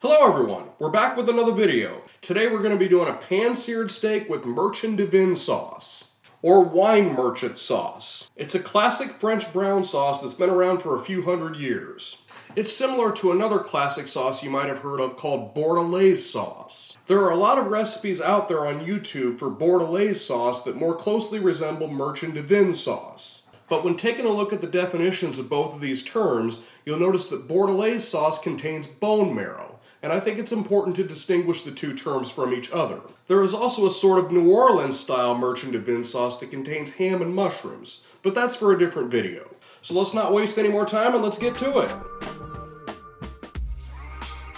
Hello everyone, we're back with another video. Today we're going to be doing a pan-seared steak with Merchant de Vin sauce, or wine merchant sauce. It's a classic French brown sauce that's been around for a few hundred years. It's similar to another classic sauce you might have heard of called Bordelaise sauce. There are a lot of recipes out there on YouTube for Bordelaise sauce that more closely resemble Merchant de Vin sauce. But when taking a look at the definitions of both of these terms, you'll notice that Bordelaise sauce contains bone marrow, and I think it's important to distinguish the two terms from each other. There is also a sort of New Orleans style Merchant de Vin sauce that contains ham and mushrooms, but that's for a different video. So let's not waste any more time and let's get to it.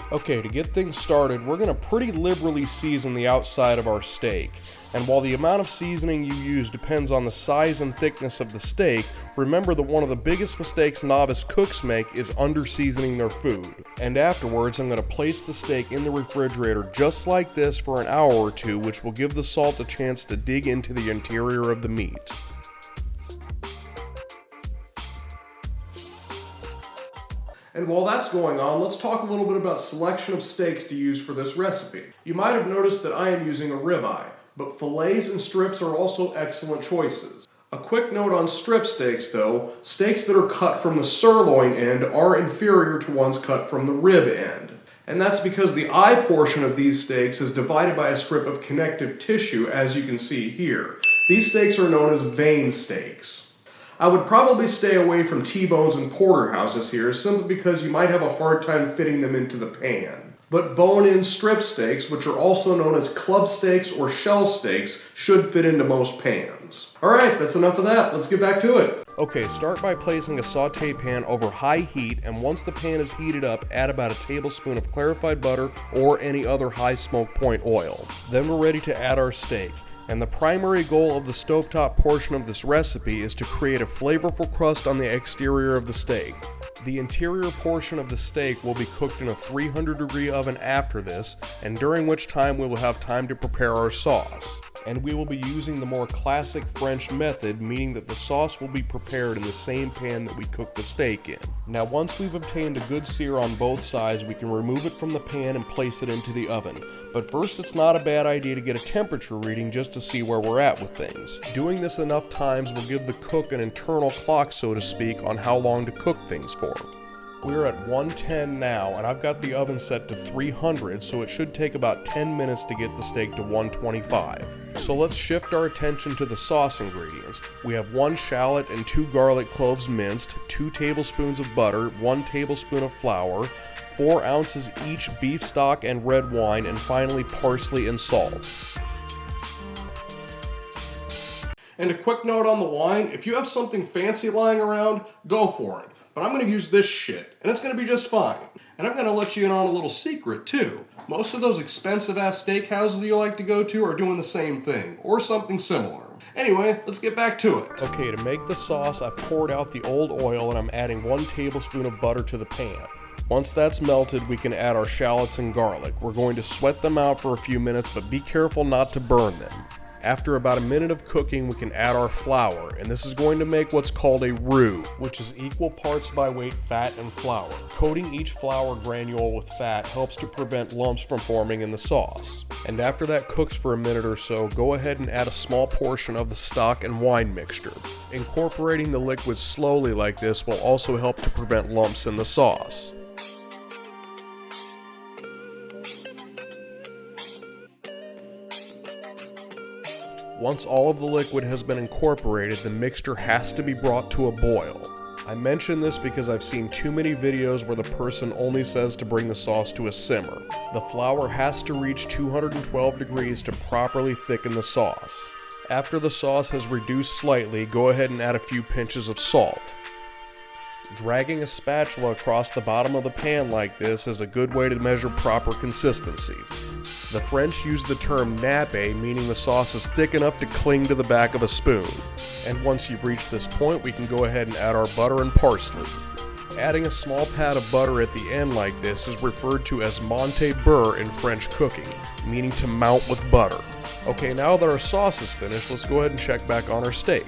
Okay, to get things started, we're going to pretty liberally season the outside of our steak. And while the amount of seasoning you use depends on the size and thickness of the steak, remember that one of the biggest mistakes novice cooks make is under-seasoning their food. And afterwards, I'm going to place the steak in the refrigerator just like this for an hour or two, which will give the salt a chance to dig into the interior of the meat. And while that's going on, let's talk a little bit about selection of steaks to use for this recipe. You might have noticed that I am using a ribeye, but fillets and strips are also excellent choices. A quick note on strip steaks though, steaks that are cut from the sirloin end are inferior to ones cut from the rib end. And that's because the eye portion of these steaks is divided by a strip of connective tissue, as you can see here. These steaks are known as vein steaks. I would probably stay away from T-bones and porterhouses here, simply because you might have a hard time fitting them into the pan. But bone-in strip steaks, which are also known as club steaks or shell steaks, should fit into most pans. Alright, that's enough of that. Let's get back to it. Okay, start by placing a saute pan over high heat, and once the pan is heated up, add about a tablespoon of clarified butter or any other high smoke point oil. Then we're ready to add our steak. And the primary goal of the stovetop portion of this recipe is to create a flavorful crust on the exterior of the steak. The interior portion of the steak will be cooked in a 300-degree oven after this, and during which time we will have time to prepare our sauce. And we will be using the more classic French method, meaning that the sauce will be prepared in the same pan that we cook the steak in. Now once we've obtained a good sear on both sides, we can remove it from the pan and place it into the oven. But first, it's not a bad idea to get a temperature reading just to see where we're at with things. Doing this enough times will give the cook an internal clock, so to speak, on how long to cook things for. We're at 110 now, and I've got the oven set to 300, so it should take about 10 minutes to get the steak to 125. So let's shift our attention to the sauce ingredients. We have 1 shallot and 2 garlic cloves minced, 2 tablespoons of butter, 1 tablespoon of flour, 4 ounces each beef stock and red wine, and finally parsley and salt. And a quick note on the wine, if you have something fancy lying around, go for it. But I'm going to use this shit, and it's going to be just fine. And I'm going to let you in on a little secret, too. Most of those expensive-ass steakhouses you like to go to are doing the same thing, or something similar. Anyway, let's get back to it. Okay, to make the sauce, I've poured out the old oil, and I'm adding 1 tablespoon of butter to the pan. Once that's melted, we can add our shallots and garlic. We're going to sweat them out for a few minutes, but be careful not to burn them. After about a minute of cooking, we can add our flour, and this is going to make what's called a roux, which is equal parts by weight fat and flour. Coating each flour granule with fat helps to prevent lumps from forming in the sauce. And after that cooks for a minute or so, go ahead and add a small portion of the stock and wine mixture. Incorporating the liquid slowly like this will also help to prevent lumps in the sauce. Once all of the liquid has been incorporated, the mixture has to be brought to a boil. I mention this because I've seen too many videos where the person only says to bring the sauce to a simmer. The flour has to reach 212 degrees to properly thicken the sauce. After the sauce has reduced slightly, go ahead and add a few pinches of salt. Dragging a spatula across the bottom of the pan like this is a good way to measure proper consistency. The French use the term nappe, meaning the sauce is thick enough to cling to the back of a spoon. And once you've reached this point, we can go ahead and add our butter and parsley. Adding a small pat of butter at the end like this is referred to as monter beurre in French cooking, meaning to mount with butter. Okay, now that our sauce is finished, let's go ahead and check back on our steak.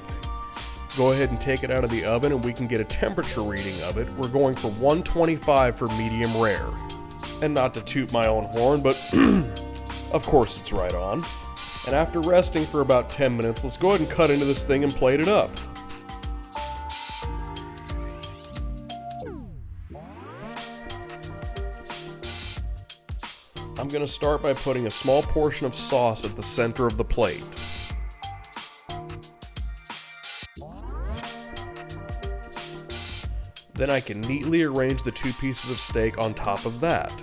Go ahead and take it out of the oven and we can get a temperature reading of it. We're going for 125 for medium rare. And not to toot my own horn, but of course it's right on. And after resting for about 10 minutes, let's go ahead and cut into this thing and plate it up. I'm going to start by putting a small portion of sauce at the center of the plate. Then I can neatly arrange the 2 pieces of steak on top of that.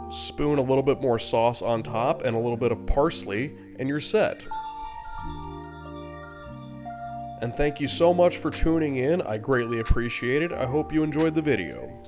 Spoon a little bit more sauce on top and a little bit of parsley, and you're set. And thank you so much for tuning in. I greatly appreciate it. I hope you enjoyed the video.